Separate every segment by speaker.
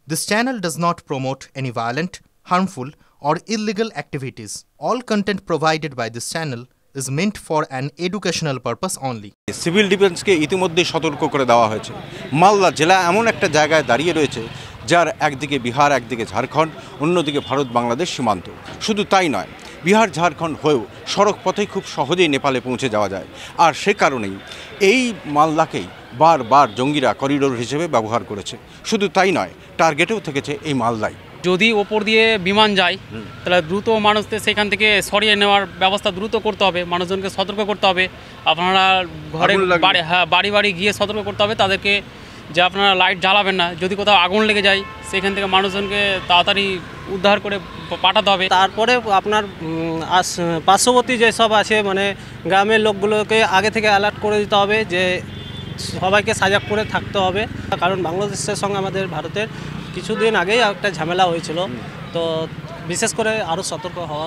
Speaker 1: This channel does not promote any violent, harmful, or illegal activities. All content provided by this channel is meant for an educational purpose only.
Speaker 2: Civil ডিফেন্সকে ইতিমধ্যে সতর্ক করে দেওয়া হয়েছে। মালদা জেলা এমন একটা জায়গায় দাঁড়িয়ে রয়েছে যার একদিকে বিহার, একদিকে ঝাড়খণ্ড, অন্যদিকে ভারত বাংলাদেশ সীমান্ত। শুধু তাই নয়, বিহার ঝাড়খণ্ড হয়েও সড়ক পথেই খুব সহজেই নেপালে পৌঁছে যাওয়া যায়। আর সে কারণেই এই মালদাকেই বারবার জঙ্গিরা করিডোর হিসেবে ব্যবহার করেছে। শুধু তাই নয়, টার্গেটেও থেকেছে এই মালদায়।
Speaker 3: যদি ওপর দিয়ে বিমান যায় তাহলে দ্রুত মানুষদের সেখান থেকে সরিয়ে নেওয়ার ব্যবস্থা দ্রুত করতে হবে, মানুষজনকে সতর্ক করতে হবে। আপনারা ঘরে বাড়ি বাড়ি গিয়ে সতর্ক করতে হবে তাদেরকে যে আপনারা লাইট জ্বালাবেন না। যদি কোথাও আগুন লেগে যায় সেখান থেকে মানুষজনকে তাড়াতাড়ি উদ্ধার করে পাঠাতে হবে।
Speaker 4: তারপরে আপনার পার্শ্ববর্তী যেসব আছে মানে গ্রামের লোকগুলোকে আগে থেকে অ্যালার্ট করে দিতে হবে যে সবাইকে সজাগ করে থাকতে হবে, কারণ বাংলাদেশের সঙ্গে আমাদের ভারতের কিছুদিন আগেই একটা ঝামেলা হয়েছিল। তো বিশেষ করে আরও সতর্ক হওয়া।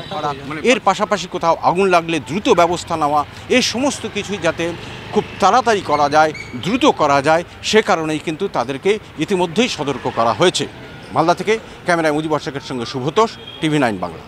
Speaker 2: এর পাশাপাশি কোথাও আগুন লাগলে দ্রুত ব্যবস্থা নেওয়া, এই সমস্ত কিছুই যাতে খুব তাড়াতাড়ি করা যায়, দ্রুত করা যায়, সে কারণেই কিন্তু তাদেরকে ইতিমধ্যেই সতর্ক করা হয়েছে। মালদা থেকে ক্যামেরায় মুজিবর শেখের সঙ্গে শুভতোষ, TV9 বাংলা।